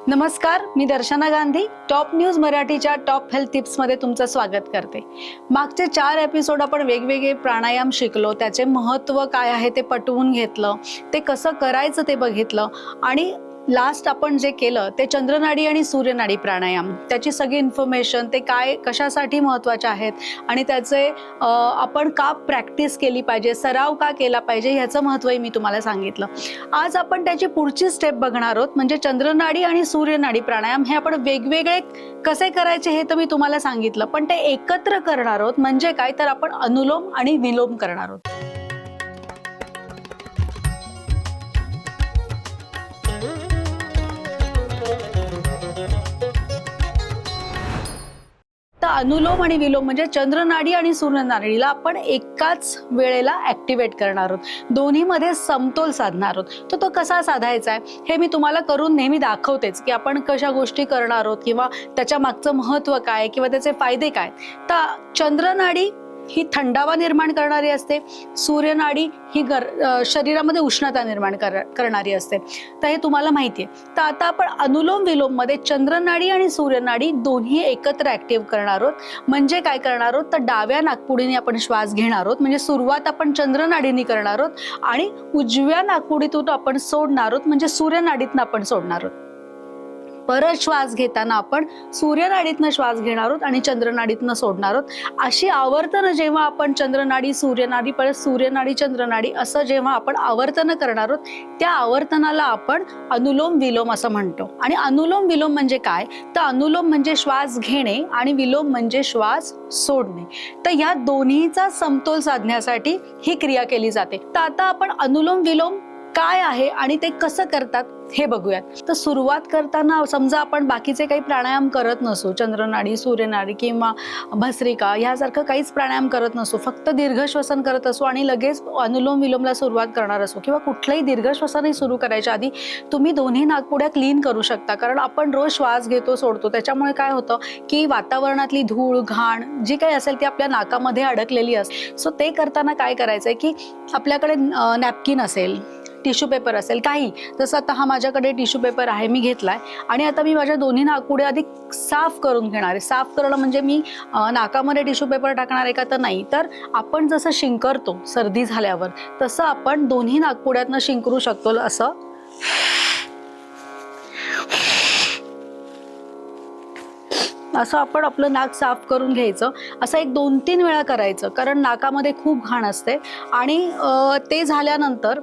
नमस्कार, मी दर्शना Gandhi top news मराठीच्या top health tips मध्ये तुमचं स्वागत करते। मागचे 4 एपिसोड आपण वेगवेगळे प्राणायाम शिकलो, त्याचे महत्त्व काय आहे ते पटवून घेतलं, ते कसं करायचं ते बघितलं आणि लास्ट आपण जे केलं ते चंद्रनाडी आणि सूर्यनाडी प्राणायाम, त्याची सगळी इन्फॉर्मेशन, ते काय कशासाठी महत्त्वाचे आहेत आणि त्याचे आपण का प्रॅक्टिस केली पाहिजे, सराव का केला पाहिजे ह्याचं महत्त्वही मी तुम्हाला सांगितलं। आज आपण त्याची पुढची स्टेप बघणार आहोत, म्हणजे चंद्रनाडी आणि सूर्यनाडी प्राणायाम हे आपण वेगवेगळे कसे करायचे हे तर मी तुम्हाला सांगितलं, पण ते एकत्र करणार आहोत। म्हणजे काय तर आपण अनुलोम आणि विलोम करणार आहोत। अनुलोम आणि विलोम म्हणजे चंद्रनाडी आणि सूर्यनाडीला आपण एकाच वेळेला ऍक्टिव्हेट करणार आहोत, दोन्हीमध्ये समतोल साधणार आहोत। तो कसा साधायचा आहे हे मी तुम्हाला करून नेहमी दाखवतेच, की आपण कशा गोष्टी करणार आहोत किंवा त्याच्या मागचं महत्त्व काय किंवा त्याचे फायदे काय। तर चंद्रनाडी ही थंडावा निर्माण करणारी असते, सूर्यनाडी ही शरीरामध्ये उष्णता निर्माण करणारी असते, तर हे तुम्हाला माहिती आहे। तर आता आपण अनुलोम विलोम मध्ये चंद्रनाडी आणि सूर्यनाडी दोन्ही एकत्र ऍक्टिव्ह करणार आहोत। म्हणजे काय करणार आहोत तर डाव्या नाकपुडीने आपण श्वास घेणार आहोत, म्हणजे सुरुवात आपण चंद्रनाडीने करणार आहोत आणि उजव्या नाकपुडीतून आपण सोडणार आहोत, म्हणजे सूर्यनाडीतून आपण सोडणार आहोत। परत श्वास घेताना आपण सूर्यनाडीतनं श्वास घेणार आहोत आणि चंद्रनाडीतनं सोडणार आहोत। अशी आवर्तन जेव्हा आपण चंद्रनाडी सूर्यनाडी परत सूर्यनाडी चंद्रनाडी असं जेव्हा आपण आवर्तन करणार आहोत, त्या आवर्तनाला आपण अनुलोम विलोम असं म्हणतो। आणि अनुलोम विलोम म्हणजे काय तर अनुलोम म्हणजे श्वास घेणे आणि विलोम म्हणजे श्वास सोडणे। तर या दोन्हीचा समतोल साधण्यासाठी ही क्रिया केली जाते। तर आता आपण अनुलोम विलोम काय आहे आणि ते कसं करतात हे बघूयात। तर सुरुवात करताना समजा आपण बाकीचे काही प्राणायाम करत नसो, चंद्रनाडी सूर्यनाडी किंवा भस्त्रिका ह्यासारखं काहीच प्राणायाम करत नसो, फक्त दीर्घ श्वसन करत असो आणि लगेच अनुलोम विलोमला सुरुवात करणार असो किंवा कुठलंही दीर्घ श्वसनही सुरू करायच्या आधी तुम्ही दोन्ही नाकपुड्या क्लीन करू शकता। कारण आपण रोज श्वास घेतो सोडतो, त्याच्यामुळे काय होतं की वातावरणातली धूळ घाण जी काही असेल ती आपल्या नाकामध्ये अडकलेली असते। सो ते करताना काय करायचंय की आपल्याकडे नॅपकिन असेल, टिश्यू पेपर असेल, काही जसं आता हा माझ्याकडे टिश्यू पेपर आहे, मी घेतलाय आणि आता मी माझ्या दोन्ही नाकपुड्या आधी साफ करून घेणार आहे। साफ करणं म्हणजे मी नाकामध्ये टिश्यू पेपर टाकणार आहे का तर नाही, तर आपण जसं शिंकरतो सर्दी झाल्यावर तसं आपण दोन्ही नाकपुड्यातनं शिंकरू शकतो। असं आपण आपलं नाक साफ करून घ्यायचं। असं एक 2-3 वेळा करायचं, कारण नाकामध्ये खूप घाण असते। आणि ते झाल्यानंतर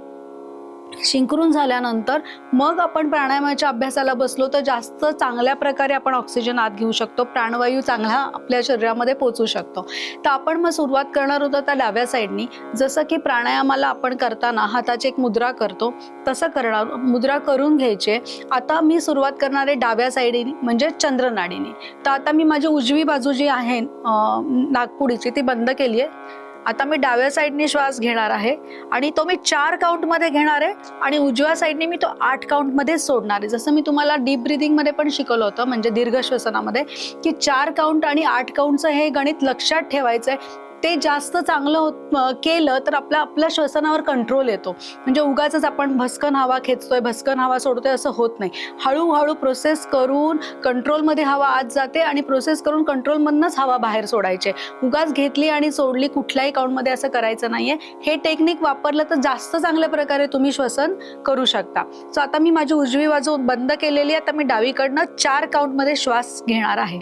शिंकरून झाल्यानंतर मग आपण प्राणायामाच्या अभ्यासाला बसलो तर जास्त चांगल्या प्रकारे आपण ऑक्सिजन आत घेऊ शकतो, प्राणवायू चांगला आपल्या शरीरामध्ये पोहोचू शकतो। तर आपण मग सुरुवात करणार होतो त्या डाव्या साईडनी, जसं की प्राणायामाला आपण करताना हाताची एक मुद्रा करतो तसं करणार, मुद्रा करून घ्यायची। आता मी सुरुवात करणार आहे डाव्या साईडनी म्हणजे चंद्रनाडीने। तर आता मी माझी उजवी बाजू जी आहे नाकपुडीची ती बंद केली आहे। आता मी डाव्या साईडने श्वास घेणार आहे आणि तो मी 4 काउंटमध्ये घेणार आहे आणि उजव्या साईडने मी तो 8 काउंटमध्ये सोडणार आहे। जसं मी तुम्हाला डीप ब्रीदिंग मध्ये पण शिकवलं होतं, म्हणजे दीर्घ श्वसनामध्ये, की 4 काउंट आणि 8 काउंटचं हे गणित लक्षात ठेवायचंय। ते जास्त चांगलं केलं तर आपल्या श्वसनावर कंट्रोल येतो। म्हणजे उगाच आपण भस्कन हवा खेचतोय भस्कन हवा सोडतोय असं होत नाही। हळूहळू प्रोसेस करून कंट्रोलमध्ये हवा आत जाते आणि प्रोसेस करून कंट्रोलमधनंच हवा बाहेर सोडायचे। उगाच घेतली आणि सोडली कुठल्याही काउंटमध्ये असं करायचं नाहीये। हे टेक्निक वापरलं तर जास्त चांगल्या प्रकारे तुम्ही श्वसन करू शकता। सो आता मी माझी उजवी बाजू बंद केलेली आहे, आता मी डावीकडनं 4 काउंटमध्ये श्वास घेणार आहे।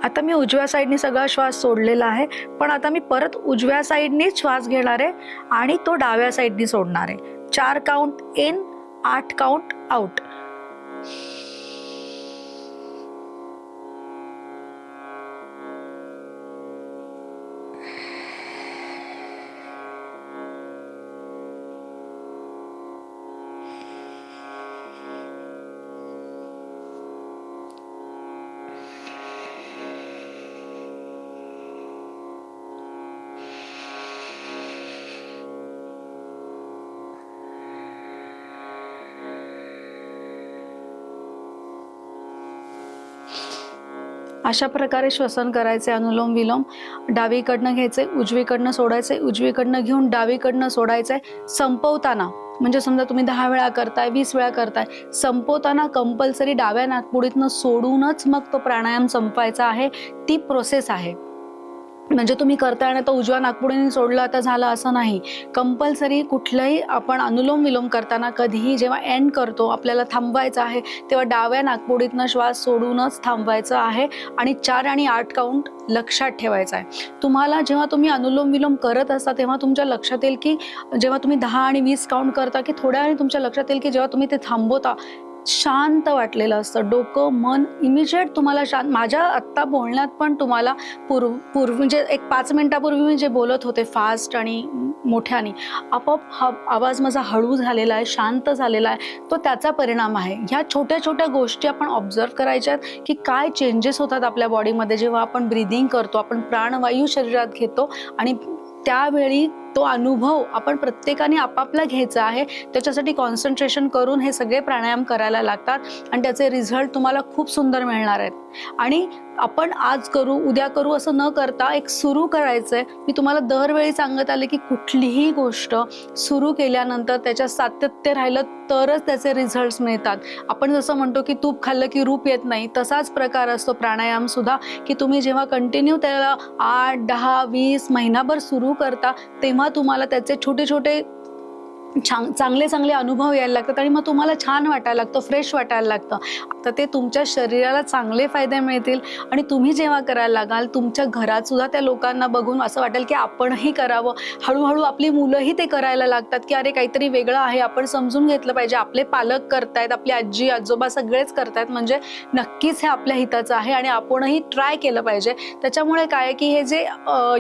आता मी उजव्या साईडनी सगळा श्वास सोडलेला आहे, पण आता मी परत उजव्या साईडनी श्वास घेणार आहे आणि तो डाव्या साईडनी सोडणार आहे। 4 काउंट इन, 8 काउंट आउट। अशा प्रकारे श्वसन करायचे अनुलोम विलोम. डावीकडनं घ्यायचे, उजवीकडनं सोडायचे, उजवीकडनं घेऊन डावीकडनं सोडायचंय. संपवताना म्हणजे समजा तुम्ही 10 वेळा करताय, 20 वेळा करताय, संपवताना कंपल्सरी डाव्या नाकपुडीतनं सोडूनच मग तो प्राणायाम संपवायचा आहे. ती प्रोसेस आहे. म्हणजे तुम्ही करताय आणि तो उजव्या नाकपुडीने सोडलं आता झालं असं नाही. कंपल्सरी कुठलंही आपण अनुलोम विलोम करताना कधीही जेव्हा एंड करतो, आपल्याला थांबवायचं आहे, तेव्हा डाव्या नाकपुडीतनं श्वास सोडूनच थांबवायचं आहे आणि 4 आणि 8 काउंट लक्षात ठेवायचा आहे. तुम्हाला जेव्हा तुम्ही अनुलोम विलोम करत असता तेव्हा तुमच्या लक्षात येईल की जेव्हा तुम्ही 10 आणि 20 काउंट करता की थोड्या वेळाने तुमच्या लक्षात येईल की जेव्हा तुम्ही ते थांबवता शांत वाटलेलं असतं. डोकं मन इमिजिएट तुम्हाला शांत. माझ्या आत्ता बोलण्यात पण तुम्हाला पूर्वी म्हणजे एक 5 मिनिटापूर्वी मी जे बोलत होते फास्ट आणि मोठ्याने, आपोआप हा आवाज माझा हळू झालेला आहे, शांत झालेला आहे, तो त्याचा परिणाम आहे. ह्या छोट्या छोट्या गोष्टी आपण ऑब्झर्व करायच्यात की काय चेंजेस होतात आपल्या बॉडीमध्ये जेव्हा आपण ब्रीदिंग करतो, आपण प्राणवायू शरीरात घेतो आणि त्यावेळी तो अनुभव आपण प्रत्येकाने आपापला घ्यायचा आहे. त्याच्यासाठी कॉन्सन्ट्रेशन करून हे सगळे प्राणायाम करायला लागतात आणि त्याचे रिझल्ट तुम्हाला खूप सुंदर मिळणार आहेत. आणि आपण आज करू उद्या करू असं न करता एक सुरू करायचं आहे. मी तुम्हाला दरवेळी सांगत आले की कुठलीही गोष्ट सुरू केल्यानंतर त्याच्यात सातत्य राहिलं तरच त्याचे रिझल्ट्स मिळतात. आपण जसं म्हणतो की तूप खाल्लं की रूप येत नाही, तसाच प्रकार असतो प्राणायाम सुद्धा, की तुम्ही जेव्हा कंटिन्यू त्याला 8, 10, 20 महिनाभर सुरू करता तेव्हा तुम्हाला त्याचे छोटे छोटे चांगले चांगले अनुभव यायला लागतात आणि मग तुम्हाला छान वाटायला लागतं, फ्रेश वाटायला लागतं. तर ते तुमच्या शरीराला चांगले फायदे मिळतील आणि तुम्ही जेव्हा करायला लागाल तुमच्या घरात सुद्धा त्या लोकांना बघून असं वाटेल की आपणही करावं. हळूहळू आपली मुलंही ते करायला लागतात की अरे काहीतरी वेगळं आहे, आपण समजून घेतलं पाहिजे. आपले पालक करतायत, आपली आजी आजोबा सगळेच करतायत, म्हणजे नक्कीच हे आपल्या हिताचं आहे आणि आपणही ट्राय केलं पाहिजे. त्याच्यामुळे काय की हे जे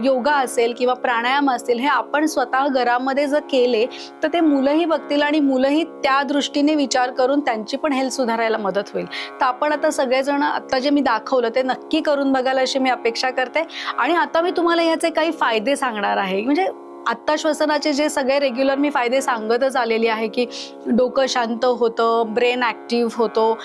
योगा असेल किंवा प्राणायाम असतील हे आपण स्वतः घरामध्ये जर केले तर ते मुलंही बघतील आणि मुलंही त्या दृष्टीने विचार करून त्यांची पण हेल्थ सुधारायला मदत होईल. तर आपण आता सगळेजण आता जे मी दाखवलं ते नक्की करून बघायला अशी मी अपेक्षा करते. आणि आता मी तुम्हाला याचे काही फायदे सांगणार आहे. म्हणजे आत्ता श्वसनाचे जे सगळे रेग्युलर मी फायदे सांगतच आलेली आहे की डोकं शांत होतं, ब्रेन ॲक्टिव्ह होतो,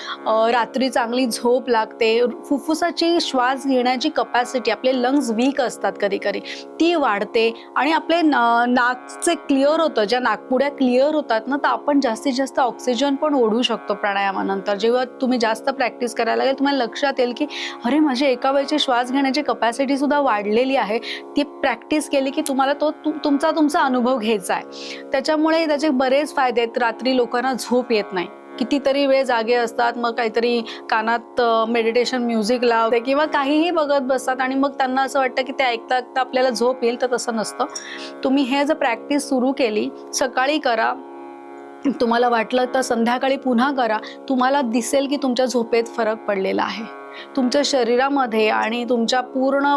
रात्री चांगली झोप लागते, फुफ्फुसाची श्वास घेण्याची कपॅसिटी, आपले लंग्स वीक असतात कधी कधी, ती वाढते आणि आपले नाकचे क्लिअर होतं, ज्या नाकपुड्या क्लिअर होतात ना, तर आपण जास्तीत जास्त ऑक्सिजन पण ओढू शकतो प्राणायामानंतर. जेव्हा तुम्ही जास्त प्रॅक्टिस करायला लागेल तुम्हाला लक्षात येईल की अरे माझी एका वेळची श्वास घेण्याची कपॅसिटी सुद्धा वाढलेली आहे. ती प्रॅक्टिस केली की तुम्हाला तो तुमचा अनुभव घ्यायचा आहे. त्याच्यामुळे त्याचे बरेच फायदे आहेत. रात्री लोकांना झोप येत नाही, कितीतरी वेळ जागे असतात, मग काहीतरी कानात मेडिटेशन म्युझिक लावते किंवा काहीही बघत बसतात आणि मग त्यांना असं वाटतं की ते ऐकता ऐकता आपल्याला झोप येईल. तर तसं नसतं. तुम्ही हे जर प्रॅक्टिस सुरू केली, सकाळी करा, तुम्हाला वाटलं तर संध्याकाळी पुन्हा करा, तुम्हाला दिसेल की तुमच्या झोपेत फरक पडलेला आहे. तुमच्या शरीरामध्ये आणि तुमच्या पूर्ण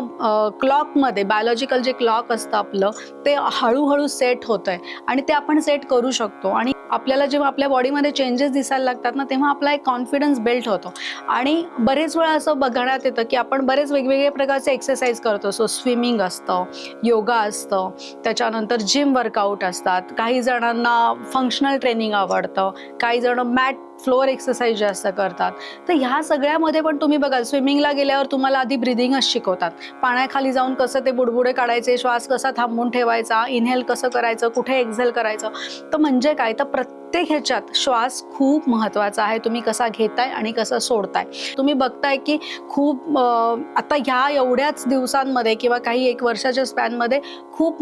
क्लॉकमध्ये, बायोलॉजिकल जे क्लॉक असतं आपलं, ते हळूहळू सेट होतंय आणि ते आपण सेट करू शकतो. आणि आपल्याला जेव्हा आपल्या बॉडीमध्ये चेंजेस दिसायला लागतात ना, तेव्हा आपला एक कॉन्फिडन्स बिल्ड होतो. आणि बरेच वेळा असं बघण्यात येतं की आपण बरेच वेगवेगळे प्रकारचे एक्सरसाइज करतो. सो स्विमिंग असतं, योगा असतं, त्याच्यानंतर जिम वर्कआउट असतात, काही जणांना फंक्शनल ट्रेनिंग आवडतं, काही जण मॅट फ्लोअर एक्सरसाइज जास्त करतात. तर ह्या सगळ्यामध्ये पण तुम्ही बघाल स्विमिंगला गेल्यावर तुम्हाला आधी ब्रिदिंगच शिकवतात. पाण्याखाली जाऊन कसं ते बुडबुडे काढायचे, श्वास कसा थांबवून ठेवायचा, इनहेल कसं करायचं, कुठे एक्झेल करायचं. तर म्हणजे काय, तर प्रत्येक ह्याच्यात श्वास खूप महत्त्वाचा आहे. तुम्ही कसा घेताय आणि कसा सोडताय. तुम्ही बघताय की खूप आता ह्या एवढ्याच दिवसांमध्ये किंवा काही 1 वर्षाच्या स्पॅनमध्ये खूप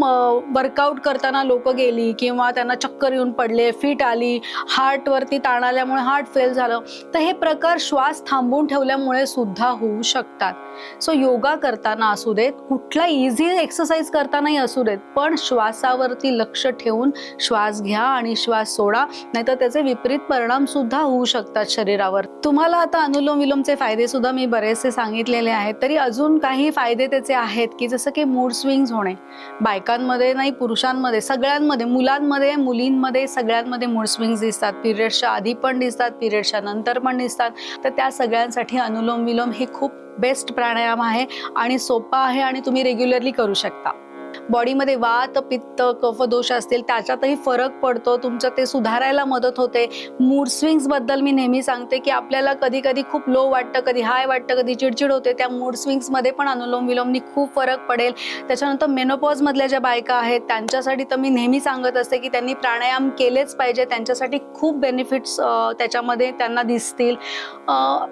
वर्कआउट करताना लोक गेली किंवा त्यांना चक्कर येऊन पडले, फिट आली, हार्टवरती ताण आल्यामुळे हार्ट फेल झालं. तर हे प्रकार श्वास थांबवून ठेवल्यामुळे सुद्धा होऊ शकतात. सो योगा करताना असू देत, कुठला इझी एक्सरसाइज करतानाही असू देत, पण श्वासावरती लक्ष ठेवून श्वास घ्या आणि श्वास सोडा, नाहीतर त्याचे विपरीत परिणाम सुद्धा होऊ शकतात शरीरावर. तुम्हाला आता अनुलोम विलोमचे फायदे सुद्धा मी बरेचसे सांगितलेले आहेत. तरी अजून काही फायदे त्याचे आहेत की जसं की मूड स्विंग्स होणे. बायकांमध्ये नाही, पुरुषांमध्ये, सगळ्यांमध्ये, मुलांमध्ये, मुलींमध्ये, सगळ्यांमध्ये मूड स्विंग्स दिसतात. पिरियड्सच्या आधी पण दिसतात, पिरियड्सच्या नंतर पण दिसतात. तर त्या सगळ्यांसाठी अनुलोम विलोम हे खूप बेस्ट प्राणायाम आहे आणि सोपा आहे आणि तुम्ही रेग्युलरली करू शकता. बॉडीमध्ये वात पित्त कफ दोष असतील त्याच्यातही फरक पडतो, तुमचं ते सुधारायला मदत होते. मूड स्विंग्स बद्दल मी नेहमी सांगते की आपल्याला कधी कधी खूप लो वाटतं, कधी हाय वाटतं, कधी चिडचिड होते, त्या मूड स्विंग्समध्ये पण अनुलोम विलोमनी खूप फरक पडेल. त्याच्यानंतर मेनोपॉज मधल्या ज्या बायका आहेत त्यांच्यासाठी तर मी नेहमी सांगत असते की त्यांनी प्राणायाम केलेच पाहिजे, त्यांच्यासाठी खूप बेनिफिट्स त्याच्यामध्ये त्यांना दिसतील.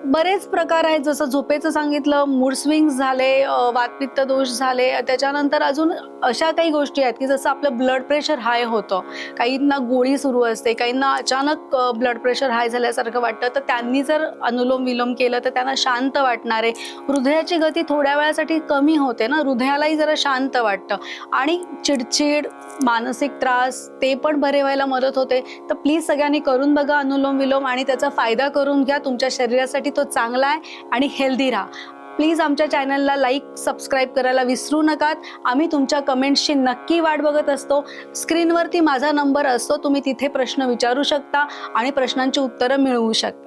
बरेच प्रकार आहेत, जसं झोपेचं सांगितलं, मूड स्विंग्स झाले, वातपित्त दोष झाले, त्याच्यानंतर अजून अशा काही गोष्टी आहेत की जसं आपलं ब्लड प्रेशर हाय होतं, काहींना गोळी सुरू असते, काहींना अचानक ब्लड प्रेशर हाय झाल्यासारखं वाटतं, तर त्यांनी जर अनुलोम विलोम केलं तर त्यांना शांत वाटणार आहे. हृदयाची गती थोड्या वेळासाठी कमी होते ना, हृदयालाही जरा शांत वाटतं आणि चिडचिड मानसिक त्रास ते पण बरे व्हायला मदत होते. तर प्लीज सगळ्यांनी करून बघा अनुलोम विलोम आणि त्याचा फायदा करून घ्या. तुमच्या शरीरासाठी तो चांगला आहे आणि हेल्दी राहा. प्लीज आमच्या चॅनलला लाईक सबस्क्राईब करायला विसरू नका. आम्ही तुमच्या कमेंट्सची नक्की वाट बघत असतो. स्क्रीनवरती माझा नंबर असतो, तुम्ही तिथे प्रश्न विचारू शकता आणि प्रश्नांची उत्तरं मिळवू शकता.